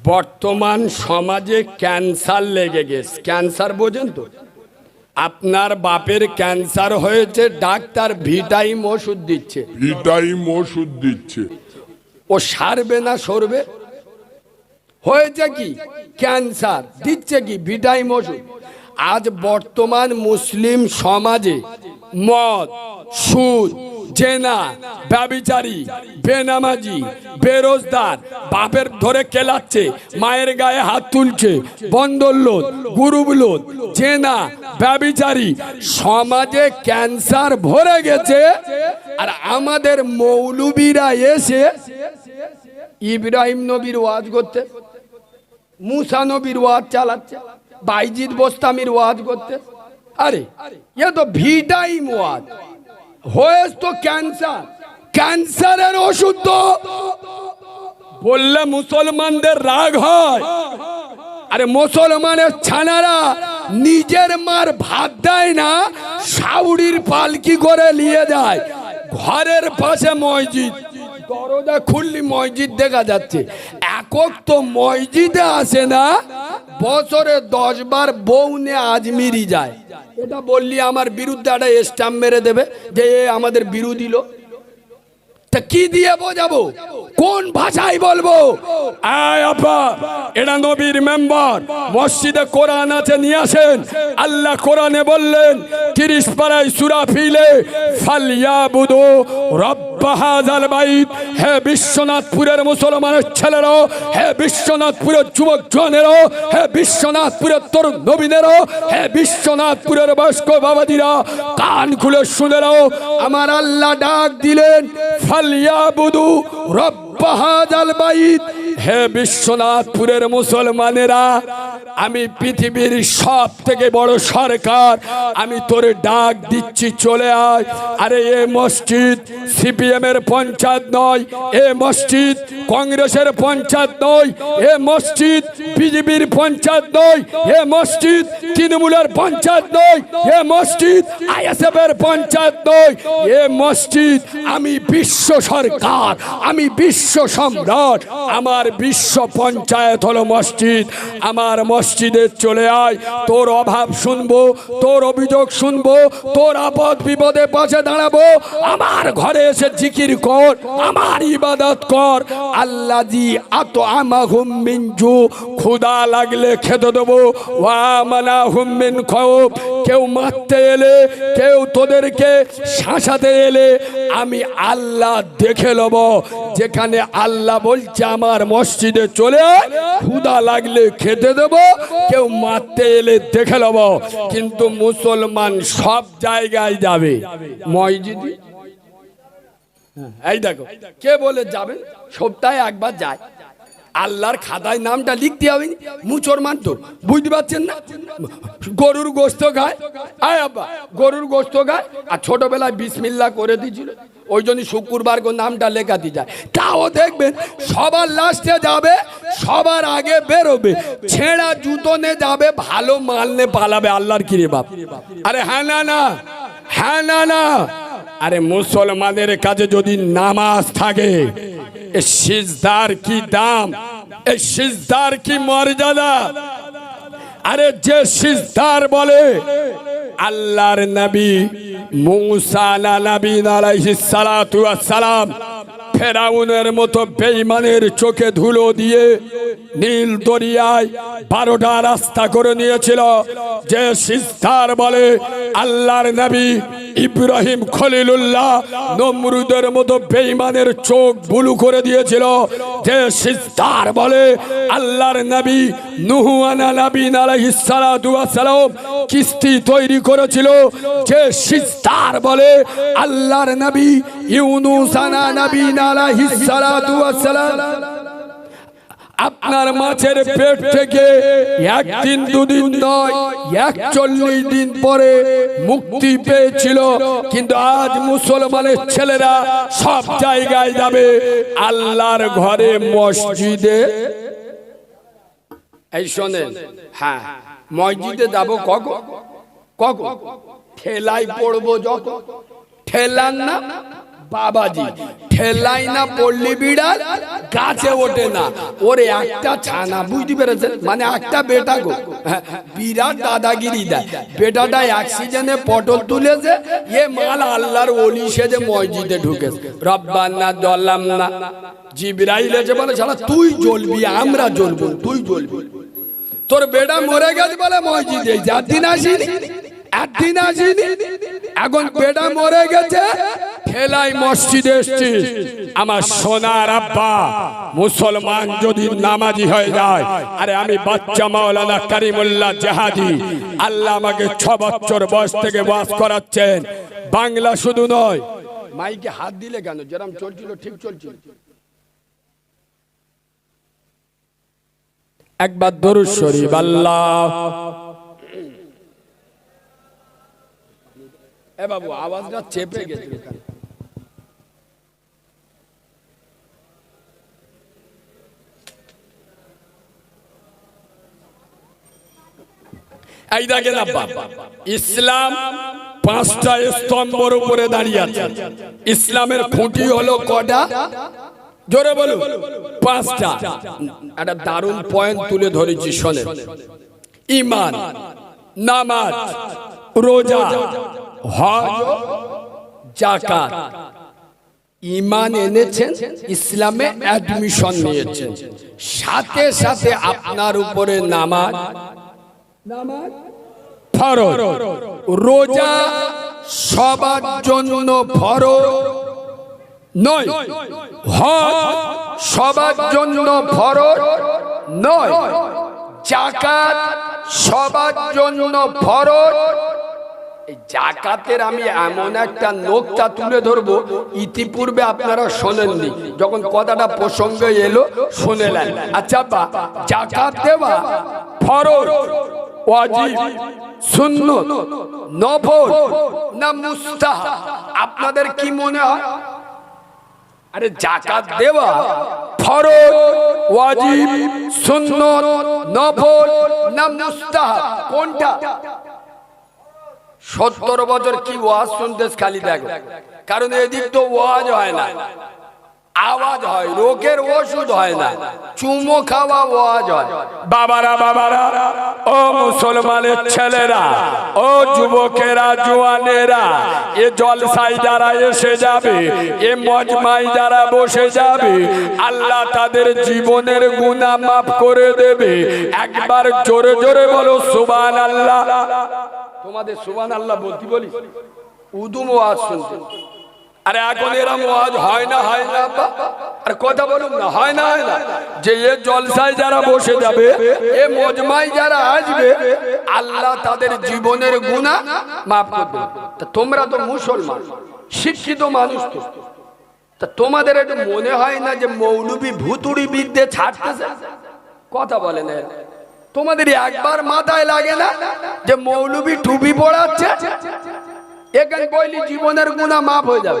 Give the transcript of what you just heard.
বর্তমান সমাজে ক্যান্সার লেগে গেছে। ক্যান্সার বোঝেন তো? আপনার বাপের ক্যান্সার হয়েছে, ডাক্তার ভিটাইম ওষুধ দিচ্ছে। ও সারবে না সরবে? হয়েছে কি ক্যান্সার, দিচ্ছে কি ভিটাইম ওষুধ। আজ বর্তমান মুসলিম সমাজে মদ, সুদ, জেনা, ব্যভিচারী, বেনামাজি, বেরোজগার, বাপের ধরে কেলাচ্ছে, মায়ের গায়ে হাত তুলছে, বন্দর লোদ, গ্রুপ লোদ, জেনা, ব্যভিচারী, সমাজে ক্যান্সার ভরে গেছে। আর আমাদের মৌলবীরা এসে ইব্রাহিম নবীর ওয়াজ করতে, মুসা নবীর ওয়াজ চালাচ্ছে, বাইজিদ বোস্তামির ওয়াজ করতে। আরে এ তো ভিটাইম ওয়াজ। হয়েছে তো ক্যান্সার, ক্যান্সারের ওষুধ তো বললে মুসলমানদের রাগ হয়। আরে মুসলমানের ছানারা নিজের মার ভাত দেয় না, সাউরির পালকি করে নিয়ে যায়। ঘরের পাশে মসজিদ, দরজা খুললি মসজিদ দেখা যাচ্ছে। একক তো মসজিদে আসে না, বছরে 10 বার বউ নিয়ে আজমিরি যায়। এটা বললি আমার বিরুদ্ধে একটা স্ট্যাম্প মেরে দেবে যে এ আমাদের বিরোধী লোক। তা কি দিয়ে বোঝাবো, কোন ভাষায় বলবো? আয় আপা, এটা নবীর মেম্বার, মসজিদে কোরআন আছে, নিয়ে আসেন। আল্লাহ কোরআনে বললেন 30 পারায় সূরা ফিলে, ফালইয়াবুদু রব্ব হাযাল বাইত। হে বিশ্বনাথপুরের মুসলমানের ছেলেরাও, হে বিশ্বনাথপুরের যুবক জনেরও, হে বিশ্বনাথপুরের তরুণ নবীনেরও, হে বিশ্বনাথপুরের বয়স্ক বাবাজিরা, কান খুলে শুনে নাও। আমার আল্লাহ ডাক দিলেন, ফালইয়াবুদু রব্ব হাযাল বাইত। হে বিশ্বনাথপুরের মুসলমানেরা, আমি পৃথিবীর সব থেকে বড় সরকার, আমি তোরে ডাক দিচ্ছি, চলে আয়। আরে এ মসজিদ সিপিএম এর পঞ্চায়েত নয়, এ মসজিদ কংগ্রেসের পঞ্চায়েত নয়, এ মসজিদ বিজেপির পঞ্চায়েত নয়, এ মসজিদ তৃণমূলের পঞ্চায়েত নয়, এ মসজিদ আইএসএফ এর পঞ্চায়েত নয়, এ মসজিদ আমি বিশ্ব সরকার, আমি বিশ্ব সম্রাট, আমার বিশ্ব পঞ্চায়েত হলো মসজিদ। আমার মসজিদে চলে আয়, তোর অভাব শুনবো, তোর অভিযোগ শুনবো, তোর আপদ বিপদে পাশে দাঁড়াবো। আমার ঘরে এসে জিকির কর, আমার ইবাদত কর। আল্লাযী আতআমাহুম মিন জু, ক্ষুধা লাগলে খেতে দেবো, ওয়া আমানাহুম মিন খাউফ। কেউ মারতে এলে, কেউ তোদেরকে শাসাতে এলে, আমি আল্লাহ দেখে নেব। যেখানে আল্লাহ বলছে আমার মসজিদে চলে আয়, ক্ষুধা লাগলে খেতে দেব, কেউ মারতে এলে দেখে নেব। কিন্তু মুসলমান সব জায়গায় যাবে, মসজিদে এই দেখো কে বলে যাবে, সপ্তাহে একবার যায়। আল্লাহর খাতায় নামটা লিখতে হবে, মুসলমান তো বুঝতে পারছেন না। গরুর গোশত খায়, আয় আব্বা গরুর গোশত খায়, আর ছোটবেলায় বিসমিল্লাহ করে দিয়েছিল, ওই জন্য শুক্রবার করে নামটা লেখাতে যায়। তাও দেখবেন সবার লাস্টে যাবে, সবার আগে বেরোবে, ছেঁড়া জুতো নে যাবে, ভালো মাল নে পালাবে। আল্লাহর কিরে বাপ। আরে হ্যাঁ না না, হ্যাঁ না না। আরে মুসলমানের কাছে যদি নামাজ থাকে, এ সিজদার কি দাম, এ সিজদার কি মর্যাদা। আরে যে সিজদার বলে আল্লাহর নবী মুসা আলাইহিস সালাতু ওয়াস সালাম ফেরাউনের মতো বেঈমানের চোখে ধুলো দিয়ে নীল দরিয়ায় 12টা রাস্তা করে নিয়েছিল। যে সিজদার বলে আল্লাহর নবী ইব্রাহিম খলিলুল্লাহ নমরুদের মতো বেঈমানের চোখ বুলু করে দিয়েছিল। যে সিজদার বলে আল্লাহর নবী নূহ আলাইহিস সালাতু ওয়াস সালাম কিস্তি তৈরি করেছিল। যে সিজদার বলে আল্লাহর নবী ইউনূস আলাইহিস সালাতু ওয়াস সালাম আপনার মাছের পেট থেকে একদিন দুদিন নয় 41 দিন পরে মুক্তি পেয়েছিল। কিন্তু আজ মুসলমানের ছেলেরা সব জায়গায় যাবে, আল্লাহর ঘরে মসজিদে। এই শোনেন, হ্যাঁ মসজিদে যাবো কখন? ঠেলাই পড়বো যখন, ঠেলার না বাবাজি ঠেলাই না পড়লি বিড়াল গাছে ওঠে না, ওর একটা ছানা, বুঝতে পেরেছেন? মানে একটা বেটা গো, বিরাট দাদাগিরি দেয়। বেটাটা অ্যাক্সিডেন্টে পটল তুলেছে, এ মাল আল্লাহর ওলি সেজে মসজিদে ঢুকেছে। রব্বানা জালামনা, জিবরাইল এসে বলে শালা তুই জ্বলবি, আমরা জ্বলবো, তুই জ্বলবি। তোর বেটা মরে গেছে বলে মসজিদে একদিন আসিনি, একদিন আসিনি। এখন বেটা মরে গেছে, ঠেলাই মসজিদে এসছিস। আমার সোনার আব্বা মুসলমান যদি নামাজি হয়ে যায়, আরে আমি বাচ্চা মাওলানা কারিমুল্লাহ জাহাদি, আল্লাহ আমাকে 6 বছর বয়স থেকে ওয়াজ করাচ্ছেন। বাংলা শুধু নয়, মাইকে হাত দিলে কেন? যেরকম চলছিল ঠিক চলছিল। একবার দরুদ শরীফ আল্লাহ। এ বাবু আওয়াজটা চেপে গেছে। এই দেখেন আব্বা, ইসলাম 5টা স্তম্ভের উপরে দাঁড়িয়ে আছে। ইসলামের খুঁটি হলো কটা? জোরে বলুন। 5টা। একটা দারুণ পয়েন্ট তুলে ধরেছি, শোনেন। ঈমান, নামাজ, রোজা, হজ, যাকাত। ঈমান এনেছেন, ইসলামে অ্যাডমিশন নিয়েছেন, সাথে সাথে আপনার উপরে নামাজ ফরজ। রোজা সবার জন্য ফরজ নয়, হজ সবার জন্য ফরজ নয়, যাকাত সবার জন্য ফরজ। এই যাকাতের আমি এমন একটা নোকতা তুলে ধরবো, ইতিপূর্বে আপনারা শোনেননি, যখন কথাটা প্রসঙ্গে এলো শুনেলেন। আচ্ছা বা যাকাত দেওয়া ফরজ, ওয়াজিব, সুন্নত, নফল না মুস্তাহাব? আপনাদের কি মনে হয়? আরে যাকাত দেওয়া ফরজ, ওয়াজিব, সুন্নত, নফল না মুস্তাহাব? কোনটা? 70 বছর কি ওয়াজ শুনতেছ খালি দেখো, কারণ এদিক তো ওয়াজ হয় না, আওয়াজ হয়, রোগের ওষুধ হয় না, চুমো খাওয়া ওয়াজ হয়। বাবারা বাবারা, ও মুসলমানের ছেলেরা, ও যুবকেরা, জওয়ানেরা, এ জলসায় যারা এসে যাবে, এ মজমায় যারা বসে যাবে, আল্লাহ তাদের জীবনের গুনাহ মাফ করে দেবে। একবার জোরে জোরে বলো সুবহানাল্লাহ। তোমাদের সুবহানাল্লাহ বলতে বলি, উদুম ওয়াজ শুনতে। আরে এখন এরম ওয়াজ হয় না, হয় না? আর কথা বলুন না, হয় না, হয় না? যে এ জলসায় যারা বসে যাবে, এ মজমায় যারা আসবে, আল্লাহ তাদের জীবনের গুনাহ মাফ করবে। তা তোমরা তো মুসলমান, শিক্ষিত মানুষ, তো তা তোমাদের একটু মনে হয় না যে মৌলবি ভুতুড়ি বিদ্যে ছাড়তেছে? কথা বলে না, তোমাদের একবার মাথায় লাগে না যে মৌলবি টুপি পড়াচ্ছে, এখানে বইলি জীবনের গুনাহ মাফ হয়ে যাবে?